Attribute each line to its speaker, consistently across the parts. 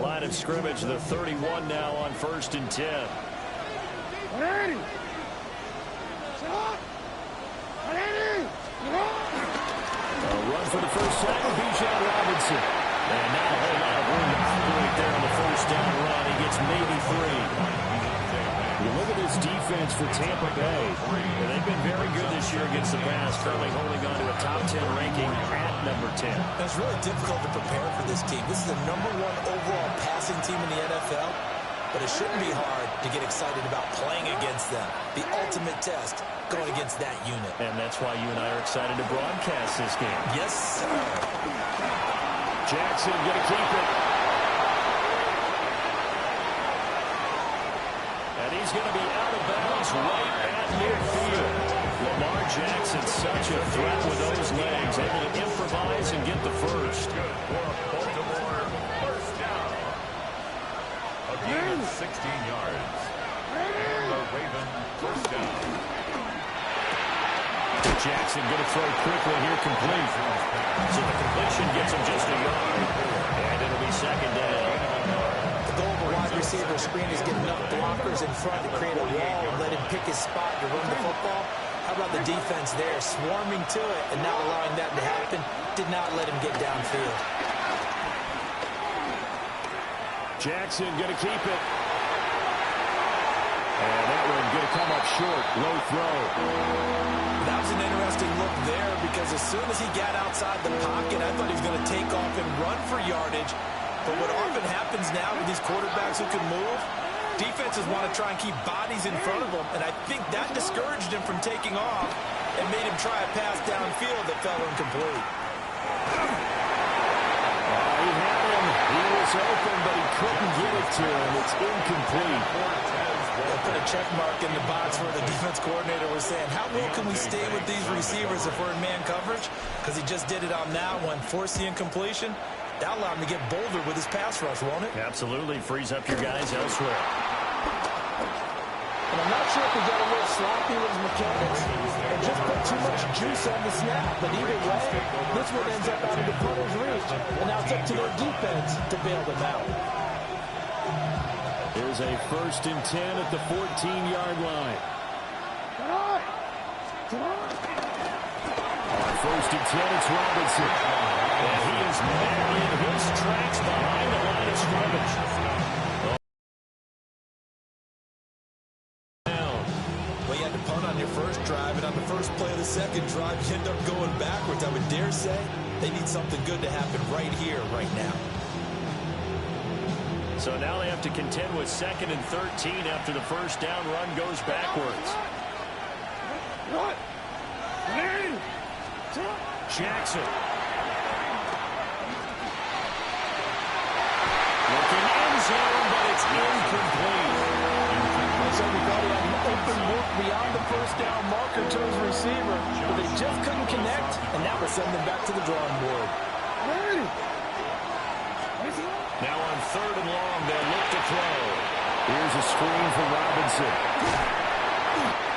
Speaker 1: Line of scrimmage, the 31 now on 1st and 10. A run for the first time, Bijan Robinson. And not a whole lot of room to operate there on the first down run. He gets maybe 3. You look at this defense for Tampa Bay. They've been very good this year against the pass, currently holding on to a top 10 ranking at number 10.
Speaker 2: It's really difficult to prepare for this team. This is the #1 overall passing team in the NFL, but it shouldn't be hard to get excited about playing against them. The ultimate test going against that unit.
Speaker 1: And that's why you and I are excited to broadcast this game.
Speaker 2: Yes, sir.
Speaker 1: Jackson going to keep it. And he's going to be out of bounds right at midfield. Lamar Jackson, such a threat with those legs, able to improvise and get the first.
Speaker 3: Baltimore, first down. A gain of 16 yards. And the Raven, first down.
Speaker 1: Jackson going to throw quickly here, complete. So the completion gets him just a yard. And it'll be second down.
Speaker 2: The goal of a wide receiver screen is get enough blockers in front to create a wall and let him pick his spot to run the football. How about the defense there, swarming to it and not allowing that to happen? Did not let him get downfield.
Speaker 1: Jackson going to keep it. And that one going to come up short. Low throw.
Speaker 2: That was an interesting look there because as soon as he got outside the pocket, I thought he was going to take off and run for yardage. But what often happens now with these quarterbacks who can move, defenses want to try and keep bodies in front of them, and I think that discouraged him from taking off and made him try a pass downfield that fell incomplete.
Speaker 1: He had him. He was open, but he couldn't get it to him. It's incomplete.
Speaker 2: They'll put a check mark in the box where the defense coordinator was saying, how well can we stay with these receivers if we're in man coverage? Because he just did it on that one, forced the incompletion. That'll allow him to get bolder with his pass rush, won't it?
Speaker 1: Absolutely. Frees up your guys elsewhere.
Speaker 4: And I'm not sure if he got a little sloppy with his mechanics or just put too much juice on the snap. But either way, this one ends up out of the punter's reach. And now it's up to their defense to bail them out.
Speaker 1: Here's a 1st and 10 at the 14-yard line. On 1st and 10, it's Robinson. And he is marrying his tracks behind the line of scrimmage.
Speaker 2: Well, you had to punt on your first drive, and on the first play of the second drive, you end up going backwards. I would dare say they need something good to happen right here, right now.
Speaker 1: So now they have to contend with 2nd and 13 after the first down run goes backwards. Jackson. Looking end zone, but it's incomplete.
Speaker 4: So we thought he had an open look beyond the first down marker to his receiver, but they just couldn't connect, and now we're sending them back to the drawing board.
Speaker 1: Now on 3rd and long, they'll look to throw. Here's a screen for Robinson.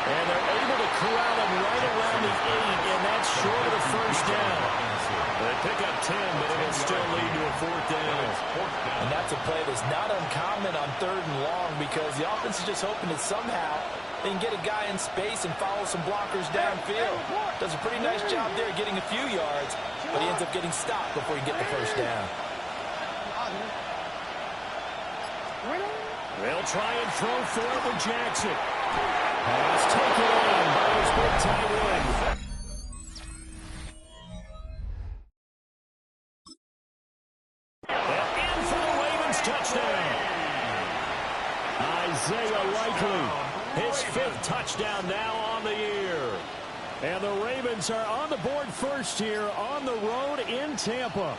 Speaker 1: And they're able to corral him right around the 8, and that's short of the first down. They pick up 10, but it'll still lead to a 4th down.
Speaker 2: And that's a play that's not uncommon on 3rd and long because the offense is just hoping that somehow they can get a guy in space and follow some blockers downfield. Does a pretty nice job there getting a few yards, but he ends up getting stopped before you get the first down.
Speaker 1: They'll try and throw for it with Jackson. Pass taken in by his big tight end. And in for the Ravens touchdown. Isaiah Likely, his 5th touchdown now on the year. And the Ravens are on the board first here on the road in Tampa.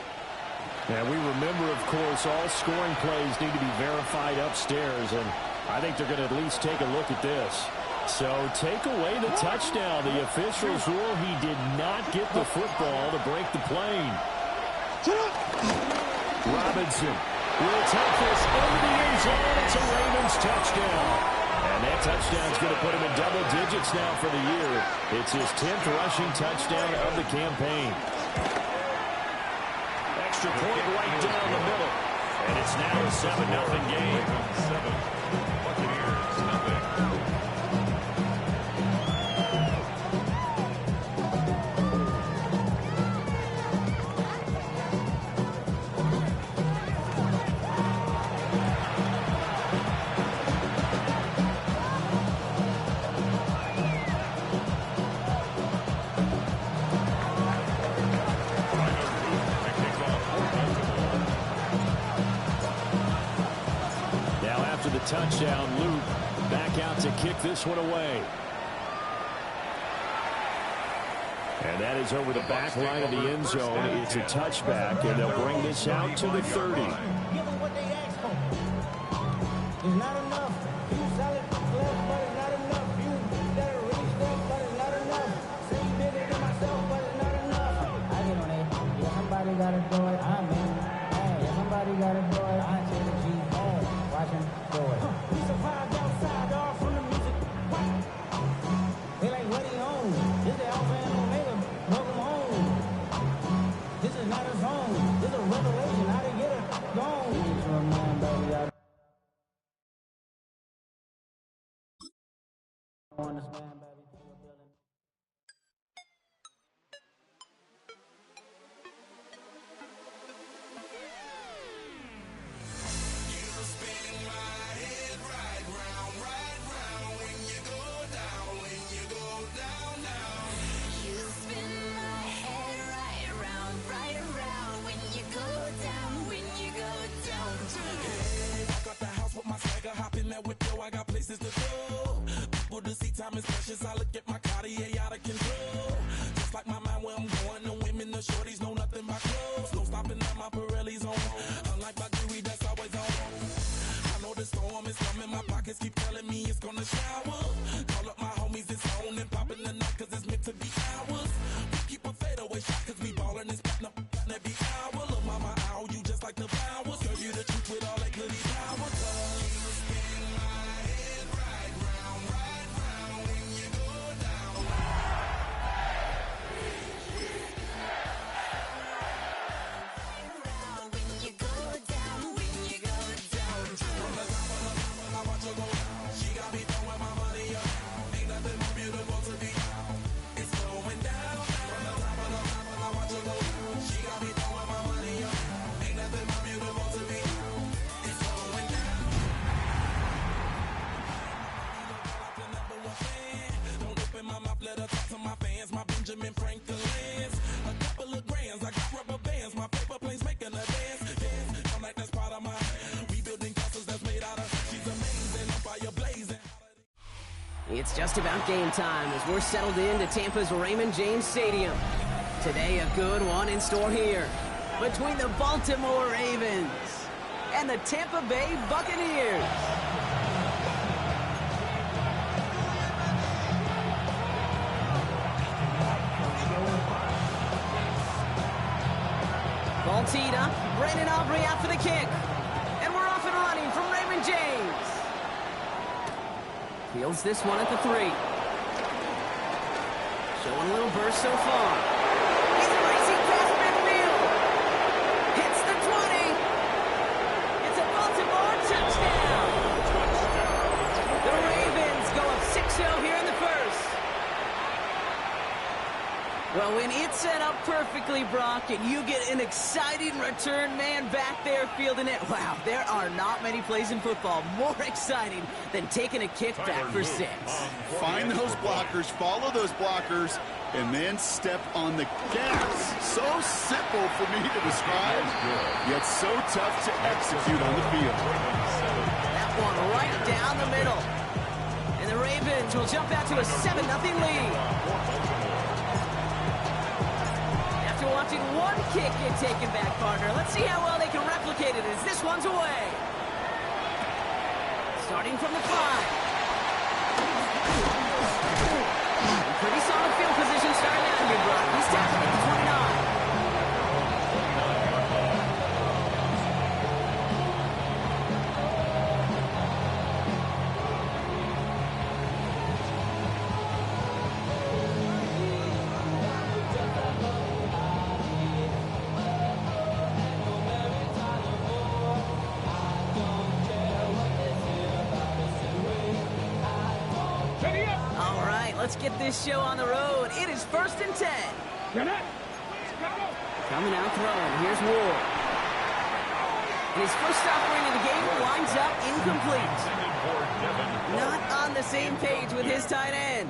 Speaker 1: And we remember, of course, all scoring plays need to be verified upstairs, and I think they're going to at least take a look at this. So take away the touchdown. The officials rule he did not get the football to break the plane. Robinson will take this into the end zone. It's a Ravens touchdown. And that touchdown's going to put him in double digits now for the year. It's his 10th rushing touchdown of the campaign. Extra point right down the middle. And it's now a 7-0 game.
Speaker 3: 7, Buccaneers, nothing.
Speaker 1: Touchdown, Luke back out to kick this one away. And that is over the back line of the end zone. It's a touchback, and they'll bring this out to the 30.
Speaker 5: Give them what they asked for. It's not enough. You solid left, but it's not enough. You that are really stuff, but it's not enough. Say you bigger than myself, but it's not enough. I get on it. Yeah, somebody gotta do it. I'm in. Yeah, somebody gotta do it. I say the G. Watch him do it. We survived outside, all from the music. What? They like, what he on? This the Alpha and Omega. Welcome home. This is not a zone. This is a revelation. How to get it gone. It's your man, baby. I want this man, baby.
Speaker 6: I got places to go. People to see, time is precious. I look at my Cartier out of control. Just like my mind where I'm going. The women, the shorties know nothing but clothes. No stopping at my Pirelli's on. Unlike my jewelry that's always on. I know the storm is coming. My pockets keep telling me it's gonna shower. Call up my homies, it's on and popping the night cause it's meant to be ours. We keep a fadeaway shot cause we ballin' this platinum every hour. Look mama, ow, you just like the flowers. Serve you the truth with all that goody power.
Speaker 7: It's just about game time as we're settled into Tampa's Raymond James Stadium. Today, a good one in store here between the Baltimore Ravens and the Tampa Bay Buccaneers. Baltita, Brandon Aubrey out for the kick. And we're off and running from Raymond James. Fields this one at the 3. Showing a little burst so far. He's racing past midfield. Hits the 20. It's a Baltimore touchdown. The Ravens go up 6-0 here in the first. Well, when it's set up perfectly, Brock, and you get an exciting return man back there fielding it, wow, there are not many plays in football more exciting than taking a kick back for 6.
Speaker 8: Find those blockers, follow those blockers, and then step on the gas. So simple for me to describe, yet so tough to execute on the field.
Speaker 7: That one right down the middle. And the Ravens will jump out to a 7-0 lead. Watching one kick get taken back, partner. Let's see how well they can replicate it as this one's away. Starting from the 5. Pretty solid field position starting out here, Brock. He's tackling at the 29. Let's get this show on the road. It is 1st and 10. Coming out throwing. Here's Ward. His first offering of the game winds up incomplete. Not on the same page with his tight end.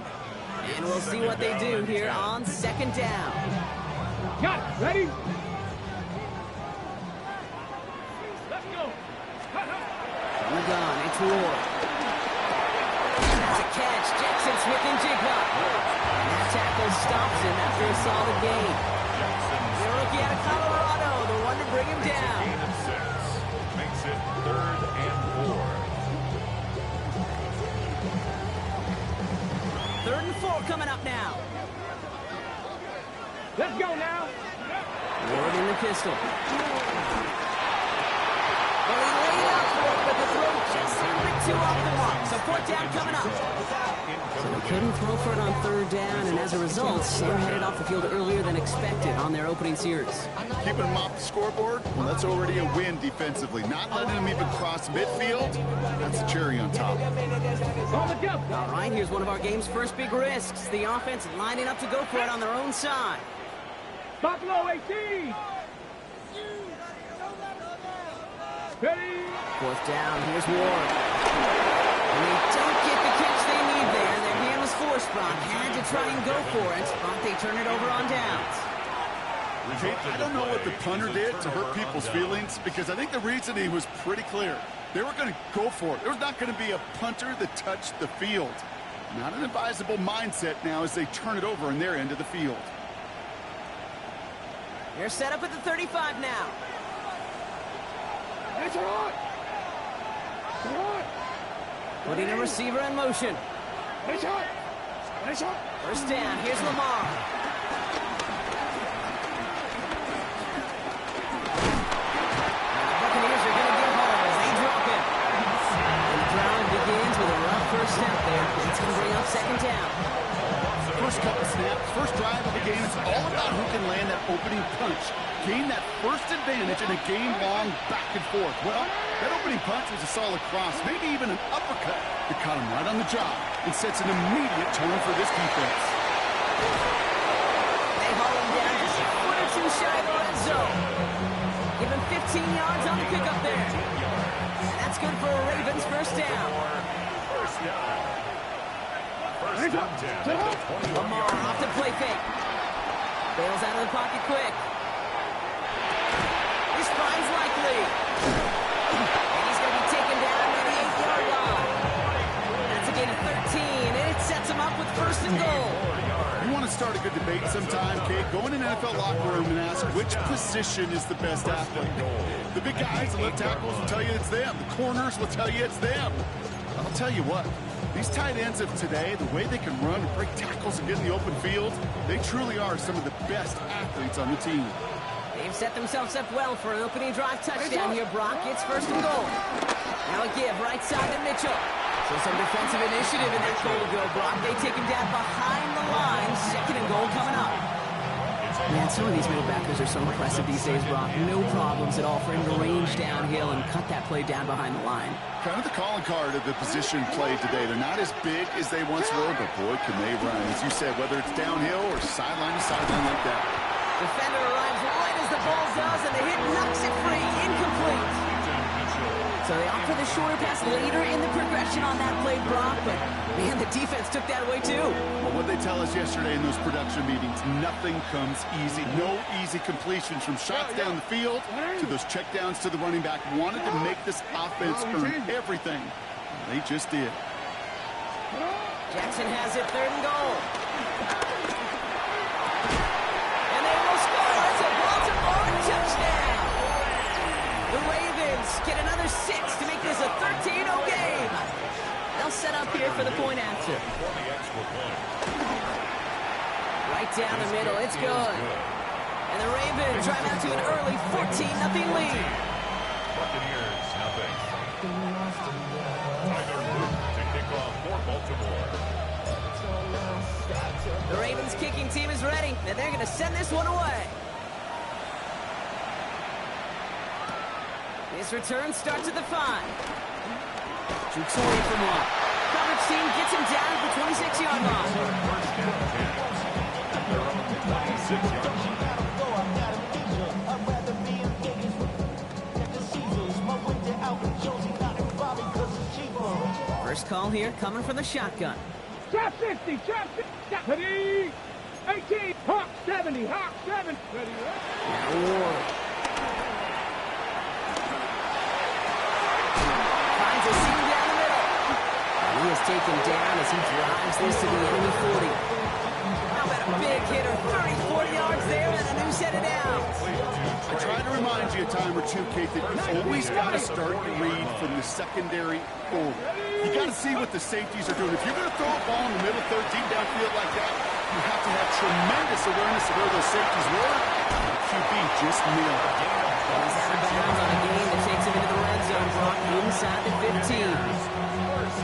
Speaker 7: And we'll see what they do here on 2nd down.
Speaker 5: Got it. Ready?
Speaker 7: We're gone. It's Ward. That's a catch. Jackson Smith-Njigba. And that tackle stops him after a solid game. The rookie out of Colorado, the one to bring him down.
Speaker 3: Makes it 3rd and 4.
Speaker 7: 3rd and 4 coming up now.
Speaker 5: Let's go now.
Speaker 7: Ward in the pistol. Well, he laid out for it, but the throw just a bit too off the mark. So 4th down coming up. So they couldn't throw for it on 3rd down, and as a result, they're headed off the field earlier than expected on their opening series.
Speaker 8: Keeping them off the scoreboard, well, that's already a win defensively. Not letting them even cross midfield, that's the cherry on top.
Speaker 7: All right, here's one of our game's first big risks. The offense lining up to go for it on their own side.
Speaker 5: Buffalo 18. Ready?
Speaker 7: 4th down, here's Ward. And they don't get the catch they need there. Their hand was forced, Brock. Had to try and go for it, but they turn it over on downs.
Speaker 8: I don't know what the punter did to hurt people's feelings, because I think the reasoning was pretty clear. They were going to go for it. There was not going to be a punter that touched the field. Not an advisable mindset now as they turn it over in their end of the field.
Speaker 7: They're set up at the 35 now.
Speaker 5: That's right.
Speaker 7: Putting a receiver in motion.
Speaker 5: That's right. That's right.
Speaker 7: 1st down, here's Lamar. Buccaneers are going to get home as they drop him. And the drive begins with a rough first step there. It's going to bring up 2nd down.
Speaker 8: First couple snaps, first drive of the game, it's all about who can land that opening punch. Gain that first advantage in a game-long back and forth. Well, that opening punch was a solid cross, maybe even an uppercut that caught him right on the job and sets an immediate tone for this defense.
Speaker 7: They haul him down just a foot or two shy of the red zone. Give him 15 yards on the pickup there. And that's good for a Ravens 1st down.
Speaker 3: First down. First down.
Speaker 7: Lamar off to play fake. Bails out of the pocket quick. His fine's likely. And he's going to be taken down at the 8-yard line. That's a gain of 13, and it sets him up with 1st and goal.
Speaker 8: You want to start a good debate sometime, Kate? Go in an NFL locker room and ask which position is the best athlete. The big guys, the left tackles will tell you it's them. The corners will tell you it's them. I'll tell you what, these tight ends of today, the way they can run and break tackles and get in the open field, they truly are some of the best athletes on the team.
Speaker 7: They've set themselves up well for an opening drive touchdown here, Brock. It's 1st and goal. Now a give right side to Mitchell. So some defensive initiative in that goal to go, Brock. They take him down behind the line. 2nd and goal coming up. Man, some of these middle backers are so impressive these days, Brock. No problems at all for him to range downhill and cut that play down behind the line.
Speaker 8: Kind of the calling card of the position played today. They're not as big as they once were, but boy, can they run. As you said, whether it's downhill or sideline to sideline like that.
Speaker 7: Defender arrives right as the ball does, and the hit knocks it free. Incomplete. So they opt for the shorter pass later in the progression on that play, Brock, but man, the defense took that away too.
Speaker 8: Well, what they tell us yesterday in those production meetings, nothing comes easy. No easy completions from shots down the field to those checkdowns to the running back. Wanted to make this offense earn everything. They just did.
Speaker 7: Jackson has it, 3rd and goal. And they will score. It's a Baltimore touchdown. The Ravens get another 6 to make this a 13-0 game. They'll set up here for the point after. Right down the middle, it's good. And the Ravens drive out to an early 14-0 lead.
Speaker 3: Buccaneers, nothing. Tyler Luke to kick off for Baltimore.
Speaker 7: The Ravens kicking team is ready, and they're going to send this one away. This return starts at the 5. Jukes away from one. coverage team gets him down at the 26-yard line.
Speaker 3: First down 10 at their own 26-yard line.
Speaker 7: First call here coming from the shotgun.
Speaker 9: Trap 60, trap 50, ready, 18, Hawk 70, Hawk 7, ready,
Speaker 7: Now Ward. Finds a seam down the middle. And he is taken down as he drives this to the enemy 40. How about a big hitter, 34 yards there and a new set of downs.
Speaker 8: I try to remind you a time or two, Kate, that you always got to start your read from the secondary forward. You got to see what the safeties are doing. If you're going to throw a ball in the middle third, deep downfield like that, you have to have tremendous awareness of where those safeties were. The QB just nailed it.
Speaker 7: He's out of bounds on a game that takes him into the red zone, brought inside the 15.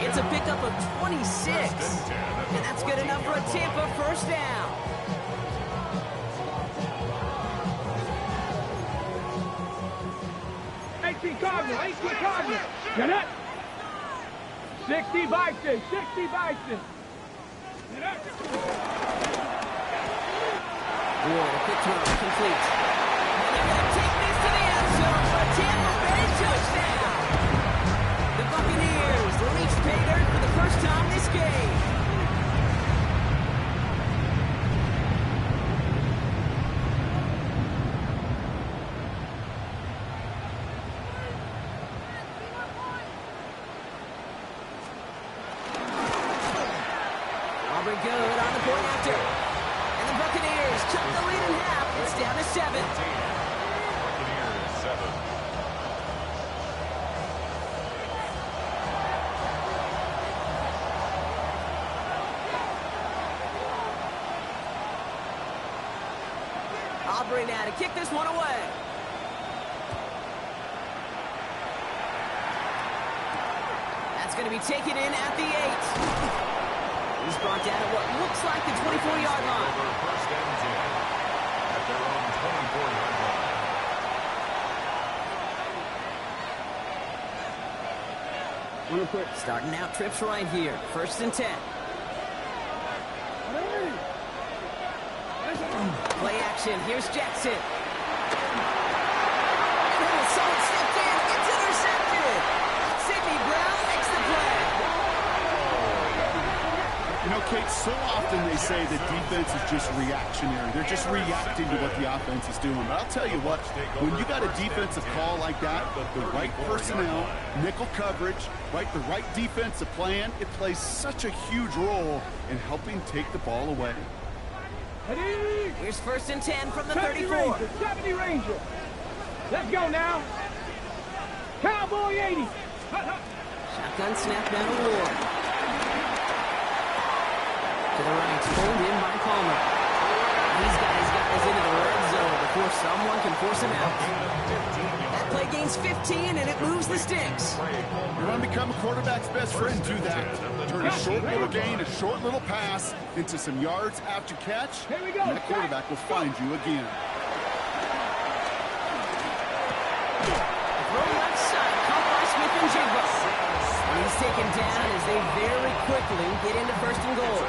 Speaker 7: It's a pickup of 26, and that's good enough for a Tampa first down.
Speaker 9: Cardinal, 18 Cardinal. Get up. 60 Bison, 60 Bison. Get up.
Speaker 7: Ward, a quick throw, complete. And they're going to take this to the end zone for a Tampa Bay touchdown. The Buccaneers reach pay dirt for the first time this game. Good on the point after. And the Buccaneers cut the lead in half. It's down to 7.
Speaker 3: Buccaneers 7.
Speaker 7: Aubrey now to kick this one away. That's going to be taken in at the 8. He's brought down at what looks like the 24-yard line.
Speaker 3: First and 10 at their own 24-yard line.
Speaker 7: Starting out trips right here. First and 10. Play action. Here's Jackson. And someone stepped in. It's intercepted. Sidney Brown makes the play.
Speaker 8: You know, Kate, so often they say that defense is just reactionary. They're just reacting to what the offense is doing. But I'll tell you what, when you got a defensive call like that, the right personnel, nickel coverage, the right defensive plan, it plays such a huge role in helping take the ball away.
Speaker 7: Here's first and 10 from the 34.
Speaker 9: Ranger, 70 Ranger. Let's go now. Cowboy 80.
Speaker 7: Shotgun snap down to Ward. To the right, pulled in by Palmer. These guys into the red zone before someone can force him out. That play gains 15, and it moves the sticks.
Speaker 8: You want to become a quarterback's best friend, do that. Turn a short little gain, a short little pass into some yards after catch, and that quarterback will find you again.
Speaker 7: Throw left side, caught by Smith and Jigba. And he's taken down as they very quickly get into first and goal.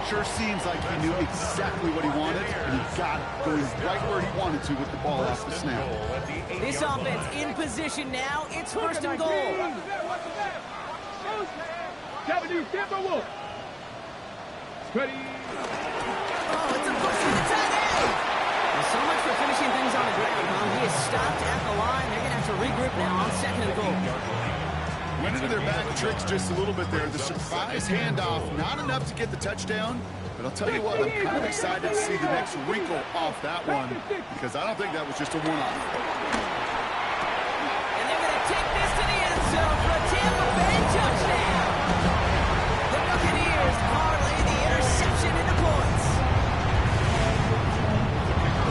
Speaker 8: Sure seems like he knew exactly what he wanted, and he got it going right where he wanted to with the ball off the snap.
Speaker 7: This offense in position now. It's first and goal.
Speaker 9: 70 Timberwolf. Ready.
Speaker 7: Oh, it's a push to the tight end. Well, so much for finishing things on the ground, huh? He is stopped at the line. They're going to have to regroup now on second and goal.
Speaker 8: Went into their bag of tricks just a little bit there. The surprise handoff, not enough to get the touchdown. But I'll tell you what, I'm kind of excited to see the next wrinkle off that one, because I don't think that was just a one-off.
Speaker 7: And they're going to take this to the end zone for a Tampa Bay touchdown. The Buccaneers parlay the interception into points.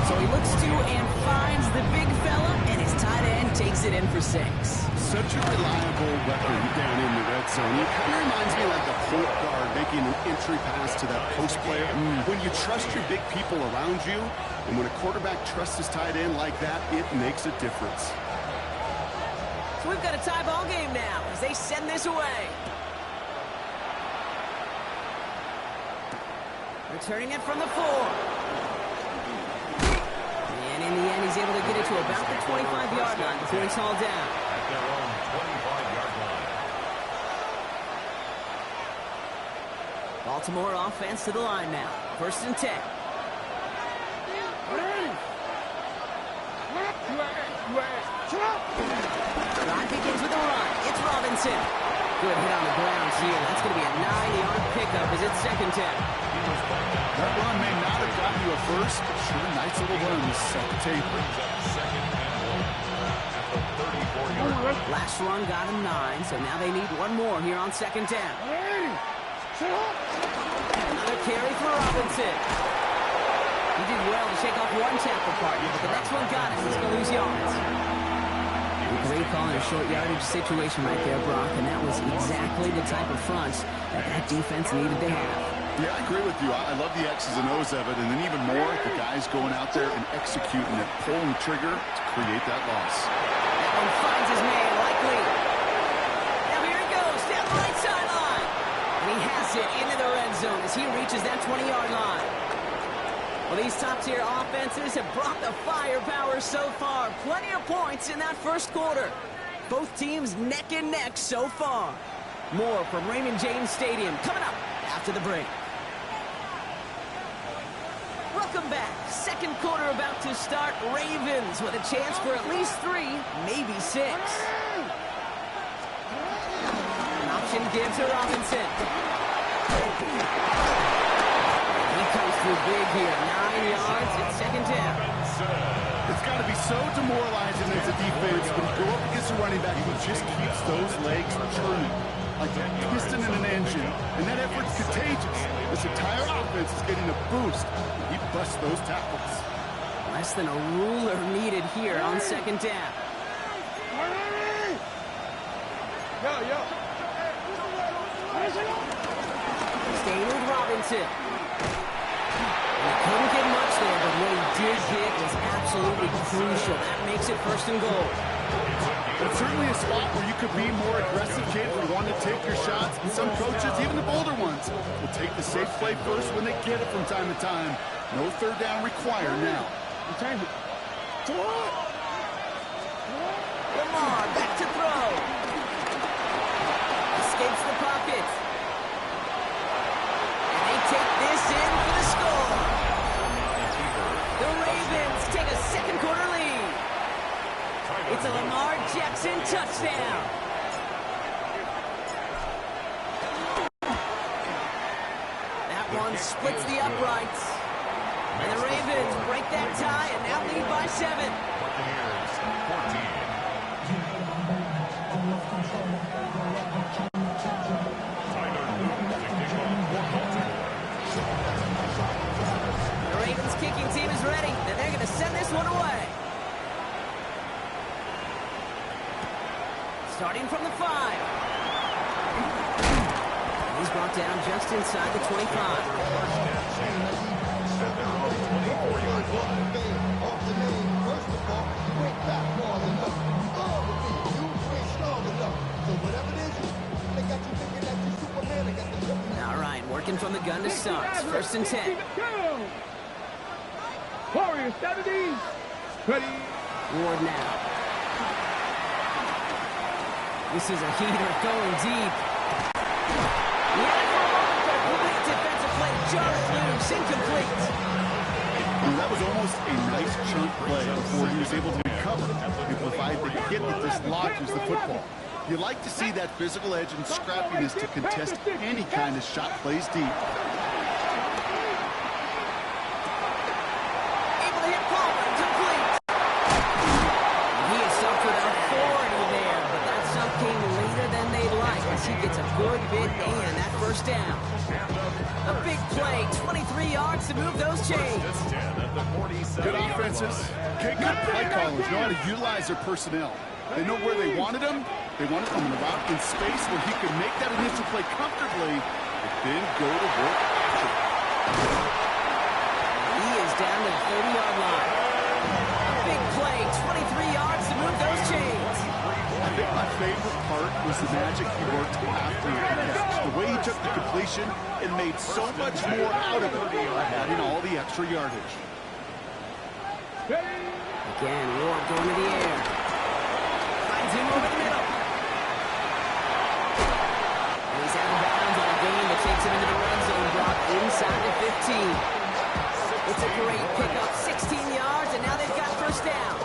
Speaker 7: So he looks to and finds the big fella, and his tight end takes it in for 6.
Speaker 8: Such a reliable weapon down in the red zone. It kind of reminds me like the point guard making an entry pass to that post player. When you trust your big people around you, and when a quarterback trusts his tight end like that, it makes a difference.
Speaker 7: So we've got a tie ball game now as they send this away. Returning it from the 4. And in the end, he's able to get it to about the 25-yard line before he's hauled down.
Speaker 3: At their own 25-yard line.
Speaker 7: Baltimore offense to the line now. 1st and 10. Drive begins with a run. It's Robinson. Good hit on the ground here. That's going to be a 9-yard pickup as it's 2nd down.
Speaker 8: That run may not have gotten you a first, but sure, nice little run to set the table.
Speaker 7: Last run got him 9, so now they need one more here on 2nd down. Another carry for Robinson. He did well to shake off one tackle partner, but the next one got him. He's going to lose yards. Great call in a short yardage situation right there, Brock, and that was exactly the type of fronts that defense needed to have.
Speaker 8: Yeah, I agree with you. I love the X's and O's of it, and then even more, the guys going out there and executing it, pulling the trigger to create that loss.
Speaker 7: That one finds his man, likely. Now here he goes, down the right sideline. And he has it into the red zone as he reaches that 20-yard line. Well, these top-tier offenses have brought the firepower so far. Plenty of points in that first quarter. Both teams neck and neck so far. More from Raymond James Stadium coming up after the break. Welcome back. Second quarter about to start. Ravens with a chance for at least 3, maybe 6. An option gives to Robinson. He comes through big here. 9 yards and 2nd down.
Speaker 8: It's got to be so demoralizing as a defense when you go up against a running back who just keeps those legs churning like a piston in an engine, and that effort's contagious. This entire offense is getting a boost. He busts those tackles.
Speaker 7: Less than a ruler needed here on 2nd down. Staying with Robinson. He couldn't get much there, but what he did hit was absolutely crucial. That makes it 1st and goal.
Speaker 8: It's certainly a spot where you could be more aggressive, kid, if you want to take your shots. And some coaches, even the bolder ones, will take the safe play first when they get it from time to time. No 3rd down required now.
Speaker 7: Lamar back to throw. Escapes the pocket. And they take this in for the score. The Ravens take a second quarter lead. It's a Lamar Jackson touchdown. That one splits the uprights. And the Ravens break that tie and now lead by 7. The Ravens kicking team is ready, and they're going to send this one away. Starting from the 5. He's brought down just inside the 25. All right, working from the gun to start. 1st and 10.
Speaker 9: Warriors 70. Ready.
Speaker 7: Ward now. This is a heater going deep. Complete defensive play. Jarred loose. Incomplete.
Speaker 8: Well, that was almost a nice chunk play before he was able to recover and provide the hit that dislodges the football. You like to see that physical edge and scrappiness to contest any kind of shot plays deep.
Speaker 7: Able to hit Palmer. Complete. He has suffered authority there, but that sub came later than they'd like as he gets a good bit and that 1st down. A big play, 23 yards to move those chains.
Speaker 8: Good offenses. Okay, good play callers know how to utilize their personnel. They know where they wanted him. They wanted him in a route in space where he could make that initial play comfortably, but then go to work.
Speaker 7: He is down to the 30-yard line. A big play, 23 yards to move those chains.
Speaker 8: I think my favorite part was the magic he worked after the catch. The way he took the completion and made so much more out of it by adding all the extra yardage.
Speaker 7: Again, Ward going to the air. Finds him over the middle. And he's out of bounds on a gain that takes him into the red zone, Brock, inside the 15. It's a great pickup, 16 yards, and now they've got first down.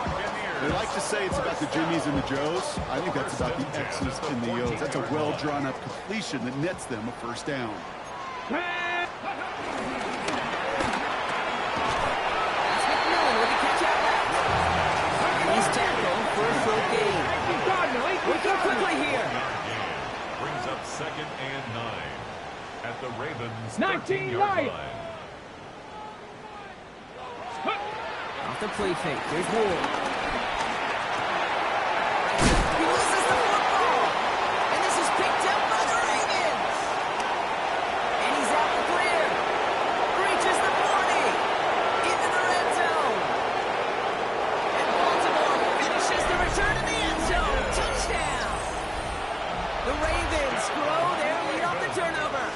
Speaker 8: They like to say it's about the Jimmies and the Joes. I think that's about the X's and the O's. That's a well-drawn-up completion that nets them a first down.
Speaker 7: That's McMillan with the catch out left. He's tackled for a full gain. Working quickly here.
Speaker 3: Brings up 2nd and 9 at the Ravens'
Speaker 9: 19-yard
Speaker 3: line.
Speaker 7: Off the play fake. Here's Ward. He loses the football. And this is picked up by the Ravens. And he's out the clear. Reaches the 40. Into the red zone. And Baltimore finishes the return to the end zone. Touchdown. The Ravens grow their lead off the turnover.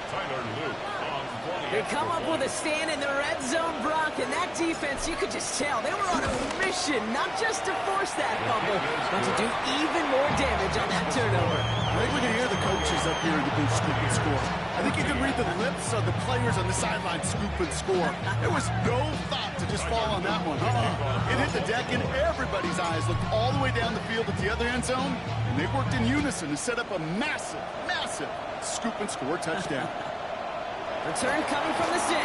Speaker 3: Tyler Luke on 20.
Speaker 7: They come up with a stand in the red zone, Brock, and that defense, you could just tell, they were on a mission, not just to force that fumble, but to do even more damage on that turnover.
Speaker 8: I think we can hear the coaches up here in the booth scoop and score. I think you can read the lips of the players on the sideline scoop and score. There was no thought to just fall on that one. It hit the deck, and everybody's eyes looked all the way down the field at the other end zone, and they worked in unison to set up a massive, massive scoop and score touchdown.
Speaker 7: Return coming from the 6.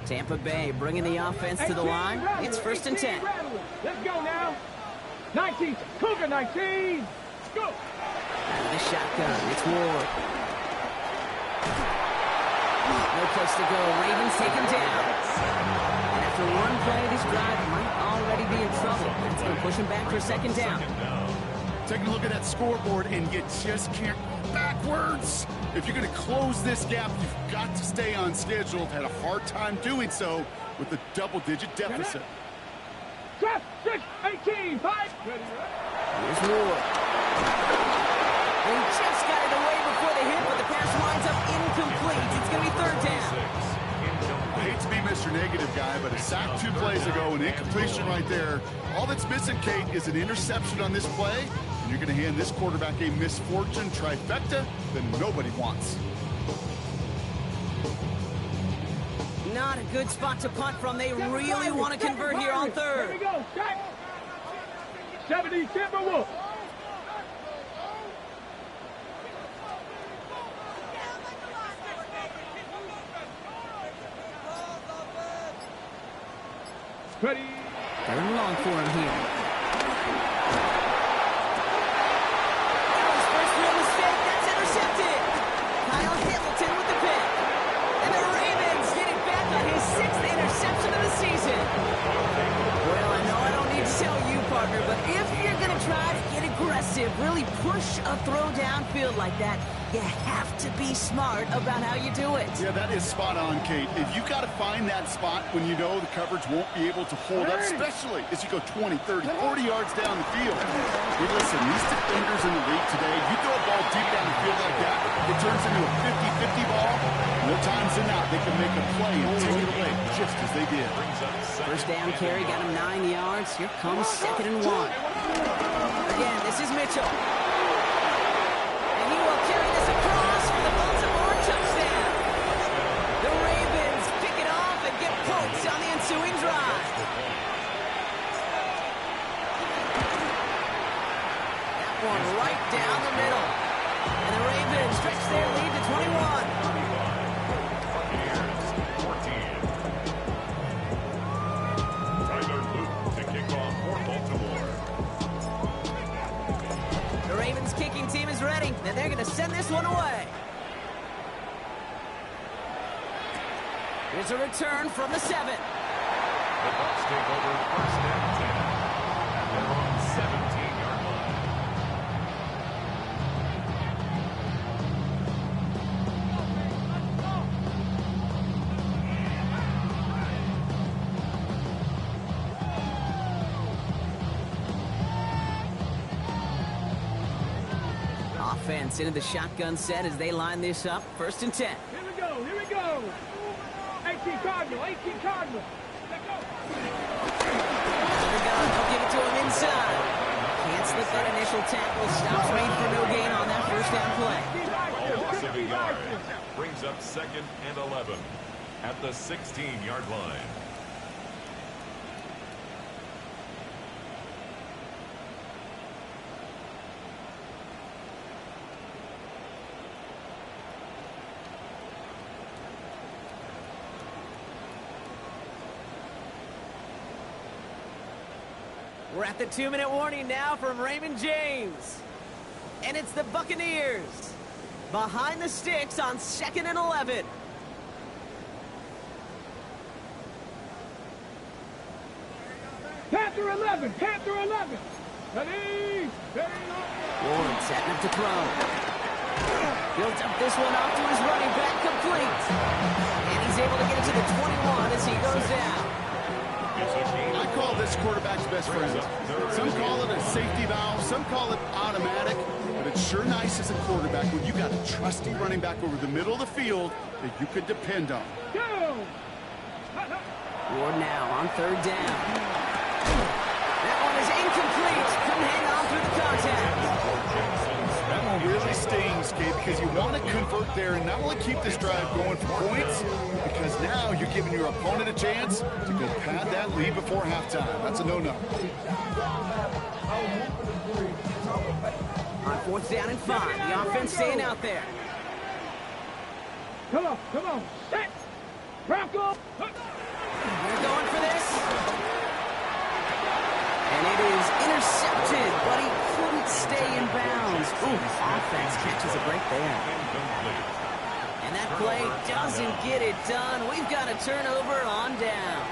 Speaker 7: Tampa Bay bringing the offense to the line. It's 1st and 10.
Speaker 9: Let's go now. 19. Cougar 19. Go.
Speaker 7: Out of the shotgun. It's Ward. No place to go. Ravens take him down. And after one play, this drive might already be in trouble. That's going to push him back for a 2nd down.
Speaker 8: Taking a look at that scoreboard, and you just can't go backwards. If you're going to close this gap, you've got to stay on schedule. Had a hard time doing so with a double-digit deficit.
Speaker 9: 6, 18, 5.
Speaker 7: Here's Ward. They just got it away before the hit, but the pass winds up incomplete. It's going to be 3rd down.
Speaker 8: I hate to be Mr. Negative guy, but a sack 2 plays ago, an incompletion right there. All that's missing, Kate, is an interception on this play, and you're going to hand this quarterback a misfortune trifecta that nobody wants.
Speaker 7: Not a good spot to punt from. They really want to convert here on 3rd.
Speaker 9: Here we go. 70 Timberwolves. Ready.
Speaker 7: 3rd and long for him here. His first real mistake. That's intercepted. Kyle Hamilton with the pick. And the Ravens get it back on his 6th interception of the season. Well, I know I don't need to tell you, partner, but if you're going to try to get aggressive, really push a throw downfield like that, you have to be smart about how you do it.
Speaker 8: Yeah, that is spot on, Kate. If you got to find that spot when you know the coverage won't be able to hold up, especially as you go 20, 30, 40 yards down the field. Hey, listen, these defenders in the league today, you throw a ball deep down the field like that, it turns into a 50-50 ball. More times than not, they can make a play and take it away, just as they did.
Speaker 7: First down carry, got him 9 yards. Here comes 2nd and 1. Again, this is Mitchell. And he will carry this across for the Baltimore touchdown. The Ravens pick it off and get points on the ensuing drive. That one right down the middle. And the Ravens stretch their lead to 21.
Speaker 3: Tyler Luke to kick off for Baltimore.
Speaker 7: The Ravens kicking team is ready, and they're going to send this one away. Here's a return from the 7.
Speaker 3: The Bucs take over 1st and 10 at their own 17-yard line.
Speaker 7: offense into the shotgun set as they line this up. 1st and 10.
Speaker 9: Here we go, here we go. 18 Cardinal, 18 Cardinal. Let's go.
Speaker 7: They'll give it to him inside. Can't slip that initial tackle. Stops Reed for no gain on that 1st down play.
Speaker 3: Loss of a yard. Brings up 2nd and 11 at the 16-yard line.
Speaker 7: We're at the 2-minute warning now from Raymond James. And it's the Buccaneers behind the sticks on 2nd and 11.
Speaker 9: Panther 11, Panther 11. Ready,
Speaker 7: Warren setting up to throw. Builds up this one off to his running back, complete. And he's able to get it to the 21 as he goes down.
Speaker 8: I call this quarterback's best friend. Some call it a safety valve, some call it automatic, but it's sure nice as a quarterback when you got a trusty running back over the middle of the field that you could depend on.
Speaker 7: Ward now on 3rd down. That one is incomplete. Couldn't hang on through the contact.
Speaker 8: That one really stings, Kate, because you want to convert there and not only keep this drive going for points, because now you're giving your opponent a chance to go pad that lead before halftime. That's a no-no.
Speaker 7: On 4th down and 5, the offense staying out there.
Speaker 9: Come on, set. Bronco.
Speaker 7: They're going for this. And it is intercepted, but he couldn't stay in bounds. Ooh, offense catches a break there. And that play doesn't get it done. We've got a turnover on down.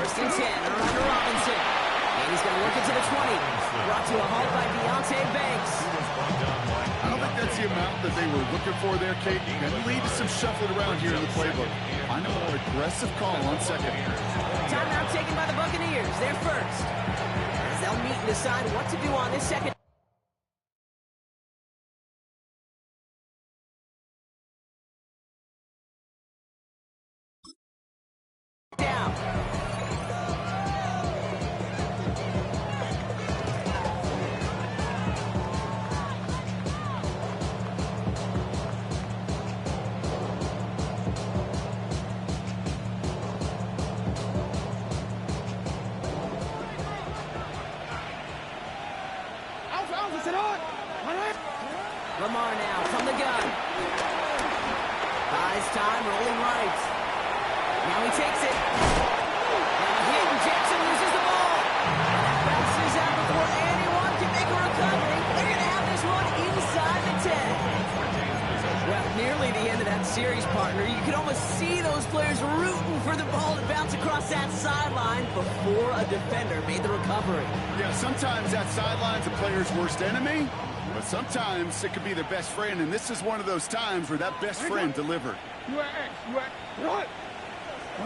Speaker 7: 1st and 10, around to Robinson. And he's going to work it to the 20. Brought to a halt by Deontay Banks.
Speaker 8: I don't think that's the amount that they were looking for there, Kate. And lead to some shuffling around here in the playbook. Find a more aggressive call on 2nd.
Speaker 7: Timeout taken by the Buccaneers. They're first. As they'll meet and decide what to do on this 2nd. Down. Lamar now from the gun. Buys time, rolling right. Now he takes it. Now hit, and Jackson loses the ball. And that bounces out before anyone can make a recovery. They're going to have this one inside the 10. Well, nearly the end of that series, partner. You could almost see those players rooting for the ball to bounce across that sideline before a defender made the recovery.
Speaker 8: Yeah, sometimes that sideline's a player's worst enemy. But sometimes it could be their best friend, and this is one of those times where that best friend delivered.
Speaker 9: You are what?
Speaker 7: A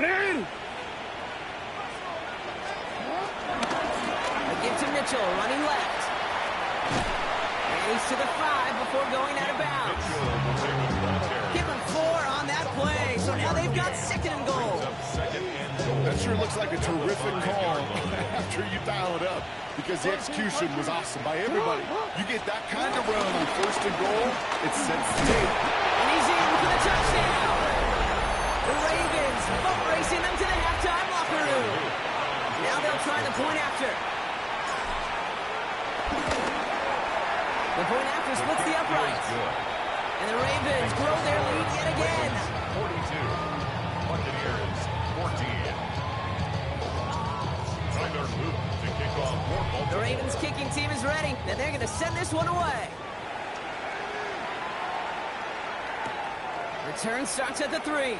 Speaker 7: give to Mitchell, running left. And he's to the 5 before going out of bounds. Give him 4 on that play, so now they've got 2nd and goal.
Speaker 8: That sure looks like a terrific call after you dial it up, because the execution was awesome by everybody. You get that kind of run on 1st and goal, it sets the table.
Speaker 7: And he's in for the touchdown. The Ravens boat racing them to the halftime locker room. Now they'll try the point after. The point after splits the uprights. And the Ravens grow their lead yet again.
Speaker 3: 42. Buccaneers 14. Tyler Luke to kick off for Baltimore.
Speaker 7: The Ravens kicking team is ready, and they're going to send this one away. Return starts at the 3.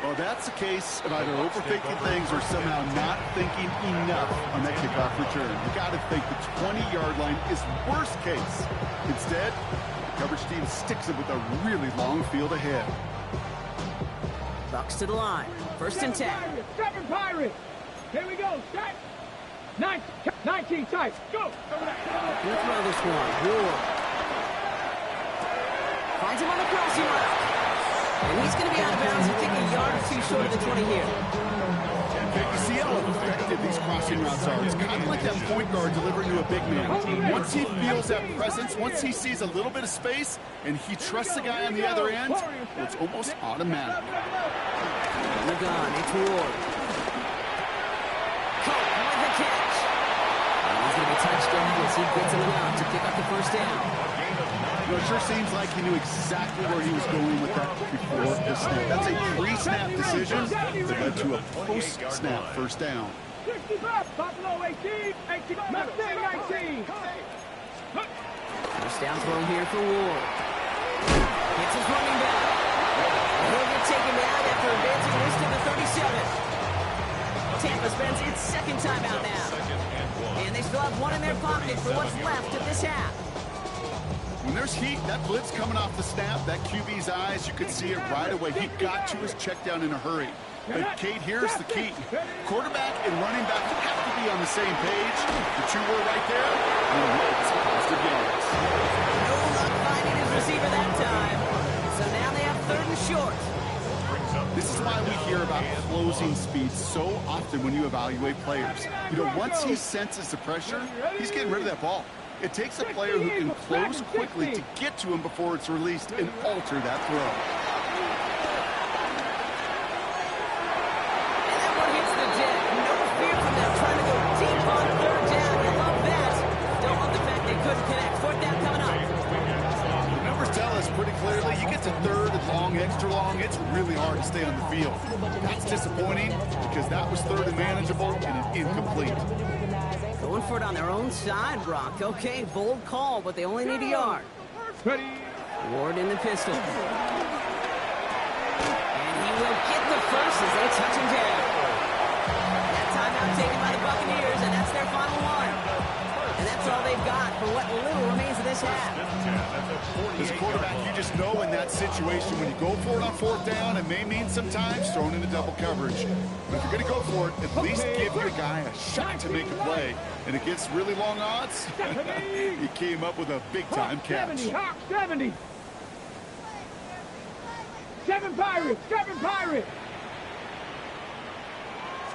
Speaker 8: Well, that's a case of either overthinking things or somehow not thinking enough on that kickoff return. You got to think the 20-yard line is worst case. Instead, the coverage team sticks it with a really long field ahead.
Speaker 7: Bucks to the line. 1st and 10.
Speaker 9: Seven Pirates. Here we go. Set. Nice. 19 tight. Go.
Speaker 7: He'll throw this one. Ward. Finds him on the crossing route. And he's going to be out of bounds. I think a yard or two short of the 20 here.
Speaker 8: You see how effective these crossing routes are. It's kind of like that point guard delivering to a big man. Once he feels that presence, once he sees a little bit of space, and he trusts the guy on the other end, it's almost automatic.
Speaker 7: On the gun, it's Ward. Caught with the catch. And he's going to be touchdown as he gets him out to pick up the first down.
Speaker 8: You know, it sure seems like he knew exactly where he was going with that before the snap. That's a pre-snap decision that led to a post-snap first down.
Speaker 9: 65, Buffalo 18, 18, Mustang 19.
Speaker 7: First down throw here for Ward. Hits his running back. And he'll get taken down after advancing this to the 37. Tampa spends its second timeout now. And they still have one in their pocket for what's left of this half.
Speaker 8: When there's heat, that blitz coming off the snap, that QB's eyes, you could see it right away. He got to his check down in a hurry. But, Kate, here's the key. Quarterback and running back have to be on the same page. The two were right there. And it's positive gains.
Speaker 7: No luck finding his receiver that time. So now they have third and short.
Speaker 8: This is why we hear about closing speed so often when you evaluate players. You know, once he senses the pressure, he's getting rid of that ball. It takes a player who can close quickly to get to him before it's released and alter that throw.
Speaker 7: And that one hits the deck. No fear from them trying to go deep on third down. You love that. Don't love the fact they couldn't connect. Fourth down coming up.
Speaker 8: The numbers tell us pretty clearly, you get to third and long, extra long, it's really hard to stay on the field. That's disappointing because that was third and manageable and an incomplete.
Speaker 7: Going for it on their own side, Brock. Okay, bold call, but they only need a yard.
Speaker 9: Ready.
Speaker 7: Ward in the pistol. And he will get the first as they touch him down. That timeout taken by the Buccaneers, and that's their final one. And that's all they've got for what little remains of this half.
Speaker 8: As a quarterback, you just know in that situation when you go for it on fourth down, it may mean sometimes thrown into double coverage. But if you're going to go for it, at least give your guy a shot to make a play. And against really long odds, he came up with a big-time catch.
Speaker 9: 70, Hawk 70. 7 Pirates, 7 Pirates.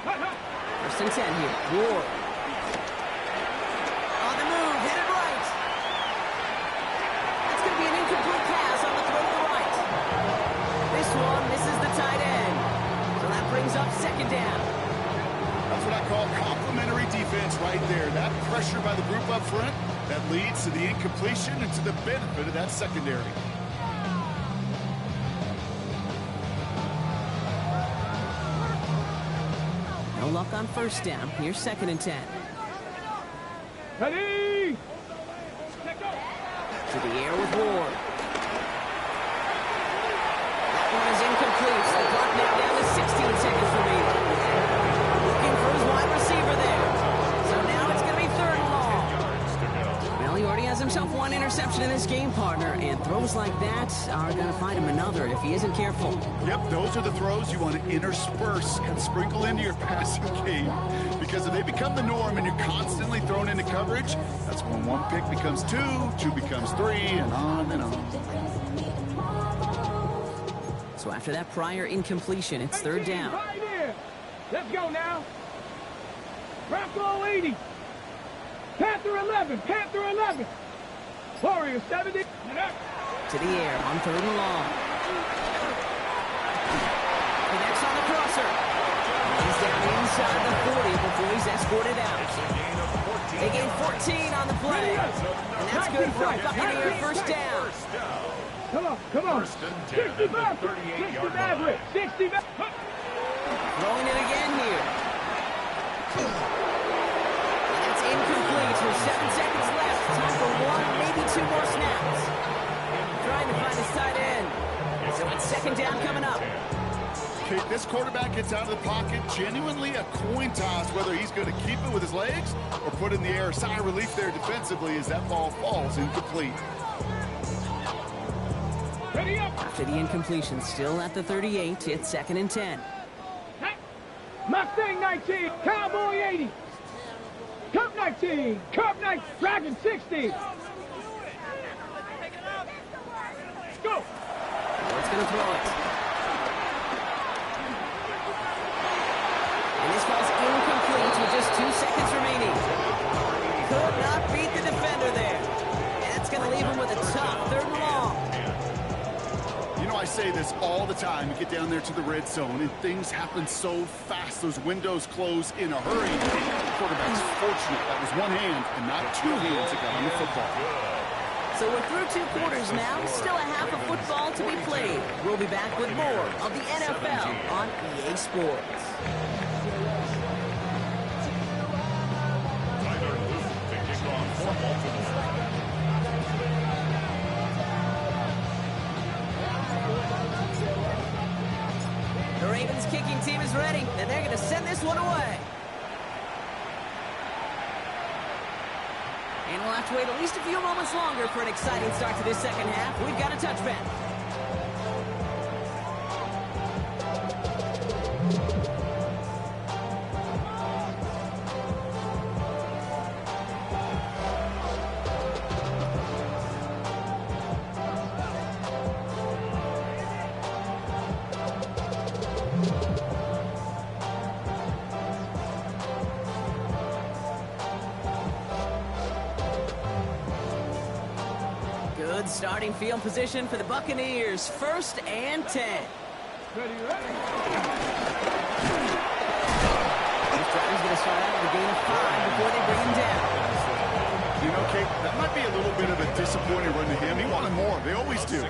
Speaker 7: First and 10 here. Ward. On the move, hit it right. That's going to be an incomplete pass on the throw to the right. This one misses the tight end. So that brings up second down.
Speaker 8: That's what I call complementary defense right there. That pressure by the group up front, that leads to the incompletion and to the benefit of that secondary.
Speaker 7: No luck on first down. Here's second and 10.
Speaker 9: Ready.
Speaker 7: To the air with Ward. That one is incomplete. So the clock now down to 16 seconds remaining. Looking for his wide receiver there. So now it's going to be third and long. Well, he already has himself one interception in this game, partner, and throws like that are going to find him another if he isn't careful.
Speaker 8: Yep, those are the throws you want to intersperse and sprinkle into your passing game. Because if they become the norm and you're constantly thrown into coverage, that's when one pick becomes two becomes three, and on and on.
Speaker 7: So after that prior incompletion, it's third down.
Speaker 9: Right here. Let's go now. Bronco 80. Panther 11. Panther 11. Warrior 70.
Speaker 7: To the air on third and long. Connects on the crosser. He's down inside the 40 before he's escorted out. They gain 14 on the play. And that's good for a Buccaneer first down.
Speaker 9: Come on, come on. 65.
Speaker 3: 38-yard
Speaker 9: 60.
Speaker 7: Throwing it again here. And it's incomplete with 7 seconds left. Time for one, maybe two more snaps. Trying to find his tight end. So it's second down coming up.
Speaker 8: Okay, this quarterback gets out of the pocket, genuinely a coin toss, whether he's going to keep it with his legs or put it in the air. Sigh of relief there defensively as that ball falls incomplete.
Speaker 7: After the incompletion, still at the 38, it's second and 10.
Speaker 9: Mustang 19, Cowboy 80. Cup 19. 19, Cup 9, Dragon 60. Go.
Speaker 7: It's going to throw it. And this ball's incomplete with just 2 seconds remaining. Could not beat the defender there. And that's going to leave him with a tough 3rd and long.
Speaker 8: You know, I say this all the time. You get down there to the red zone, and things happen so fast. Those windows close in a hurry. The quarterback's fortunate. That was one hand and not 2 hands that got on the football.
Speaker 7: So we're through 2 quarters now. Still a half of football to be played. We'll be back with more of the NFL on EA Sports.
Speaker 3: Tyler Luke to kick off for Baltimore.
Speaker 7: The Ravens kicking team is ready, and they're going to send this one away. And we'll have to wait at least a few moments longer for an exciting start to this second half. We've got a touchback. Good starting field position for the Buccaneers. 1st and 10.
Speaker 9: Ready, ready.
Speaker 7: This drive's going to start out with a gain of 5 before they bring him down.
Speaker 8: You know, Kate, that might be a little bit of a disappointing run to him. He wanted more. They always do.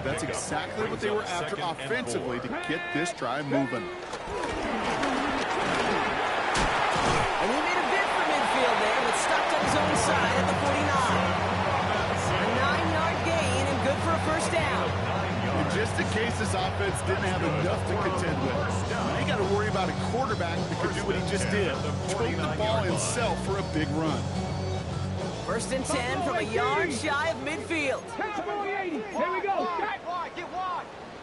Speaker 8: That's exactly what they were after offensively to get this drive moving.
Speaker 7: And he made a bid for midfield there, but stopped on his own side at the 49. A 9-yard gain and good for a 1st down.
Speaker 8: And just in case this offense didn't have enough to contend with, now you got to worry about a quarterback that could do what he just did. Throw the ball himself for a big run.
Speaker 7: 1st and 10 from a yard shy of midfield.
Speaker 9: Cowboy 80. Here we go.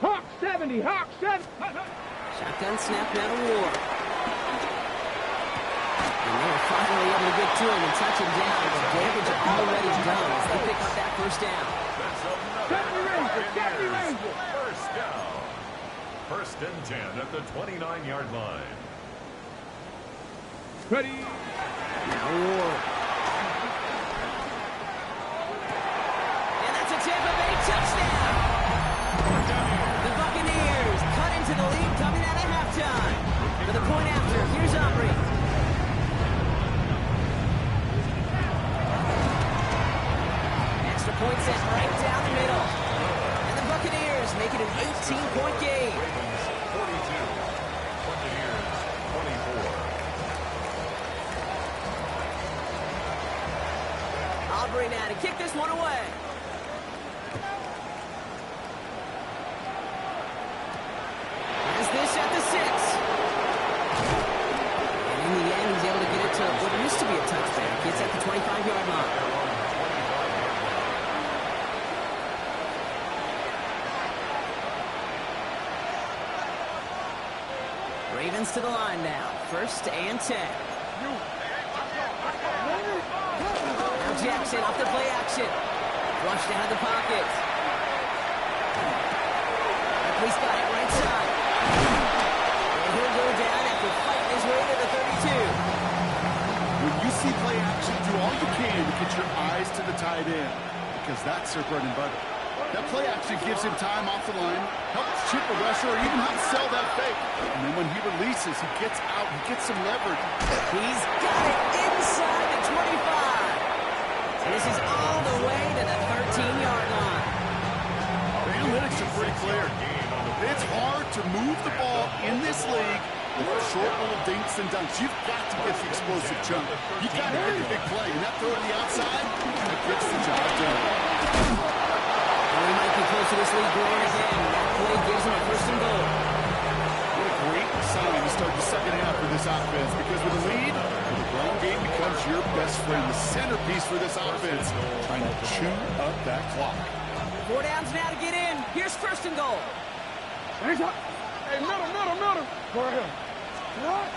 Speaker 9: Hawk 70. Hawk 70.
Speaker 7: Shotgun snap now to Ward. And they were finally able to get to him and touch him down, but damage already done as they pick up that 1st down.
Speaker 9: Deputy Ranger.
Speaker 3: 1st down. 1st and 10 at the 29-yard line.
Speaker 9: Ready.
Speaker 7: Now Ward. And that's a Tampa Bay touchdown. The Buccaneers cut into the lead coming out of halftime. For the point after, here's Aubrey. Extra point set right down the middle. And the Buccaneers make it an 18-point game.
Speaker 3: Ravens 42. Buccaneers 24.
Speaker 7: Aubrey now to kick this one away. Is this at the 6? And in the end, he's able to get it to what used to be a touchback. It's at the 25-yard line. Ravens to the line now. 1st and 10. Now Jackson off the play action. Flushed out of the pocket. He's got it right side. And he'll go down after fighting his way to the 32.
Speaker 8: When you see play action, do all you can to get your eyes to the tight end, because that's their bread and butter. That play action gives him time off the line, helps chip a rusher, or even helps sell that fake. And then when he releases, he gets out, he gets some leverage.
Speaker 7: He's got it inside the 25. This is all the way to the 13-yard line.
Speaker 8: The analytics are pretty clear. It's hard to move the ball in this league with short little dinks and dunks. You've got to get the explosive chunk. You've got to get the big play. And that throw to the outside, it gets the job done.
Speaker 7: And we might be close to this league growing again. That play gives him a 1st and goal.
Speaker 8: What a great sign to start the second half for this offense, because with a lead, the ground game becomes your best friend. The centerpiece for this offense, trying to chew up that clock.
Speaker 7: 4 downs now to get in. Here's 1st and goal.
Speaker 9: Hey, middle. For him. What?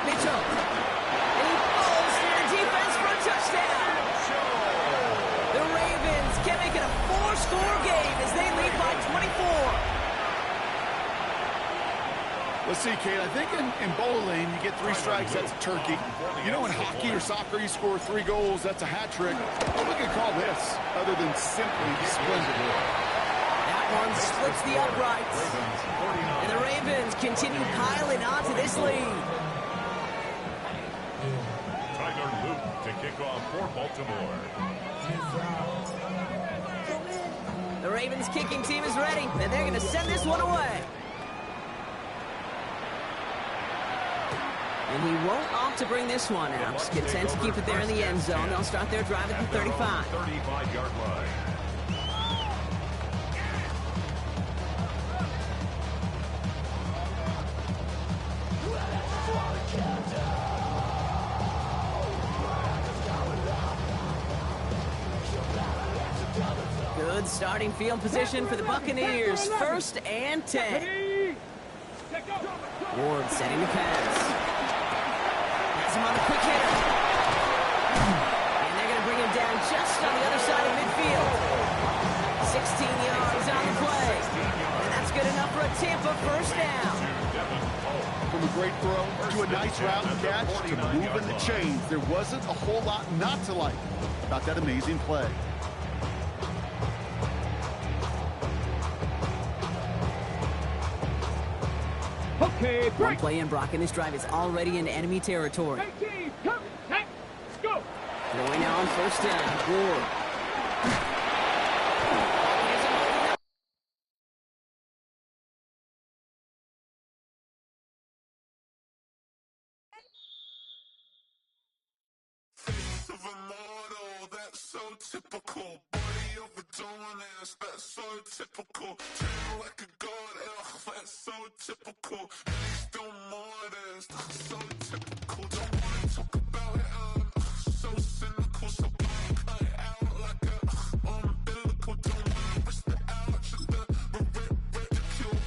Speaker 7: Mitchell. And he falls through the defense touchdown. The Ravens can make it a 4-score game as they lead by 24.
Speaker 8: Let's see, Kate, I think in bowling, you get 3 strikes, that's a turkey. You know, in hockey or soccer, you score 3 goals, that's a hat trick. What we could call this, other than simply splendid.
Speaker 7: That one splits the uprights. And the Ravens continue piling onto this lead.
Speaker 3: Tyler Luke to kick off for Baltimore.
Speaker 7: The Ravens kicking team is ready, and they're going to send this one away. And he won't opt to bring this one out. Just content to keep it there in the end zone. They'll start their drive at the 35.
Speaker 3: 35-yard line.
Speaker 7: Good starting field position for the Buccaneers. 1st and 10. Ward setting the pass. Has him on a quick hitter. And they're going to bring him down just on the other side of midfield. 16 yards on the play. And that's good enough for a Tampa 1st down.
Speaker 8: From a great throw to a nice route and catch to moving the chains. There wasn't a whole lot not to like about that amazing play.
Speaker 9: Okay,
Speaker 7: One
Speaker 9: break.
Speaker 7: play in, Brock, and this drive is already in enemy territory.
Speaker 9: 18, come, hey, go.
Speaker 7: Going now on 1st down. Ward.
Speaker 6: Of a model, that's so typical. Body of a dominance, that's so typical. Treat like a god, ugh, that's so typical. And he's still modest, so typical. Don't wanna talk about it, so cynical. So cut it out like a umbilical. Don't wanna risk the out, just the ridicule.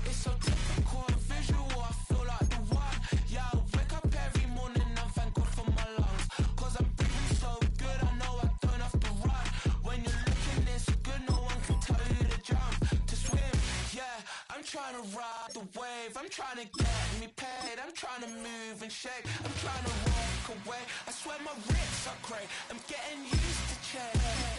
Speaker 6: It's so typical and visual, I feel like the one. Yeah, I wake up every morning and thank God for my lungs. Cause I'm breathing so good, I know I don't have to run. When you're looking this good, no one can tell you to jump, to swim. Yeah, I'm trying to ride the wave, I'm trying to get me paid, I'm trying to move and shake, I'm trying to walk away. I swear my wrists are great, I'm getting used to change.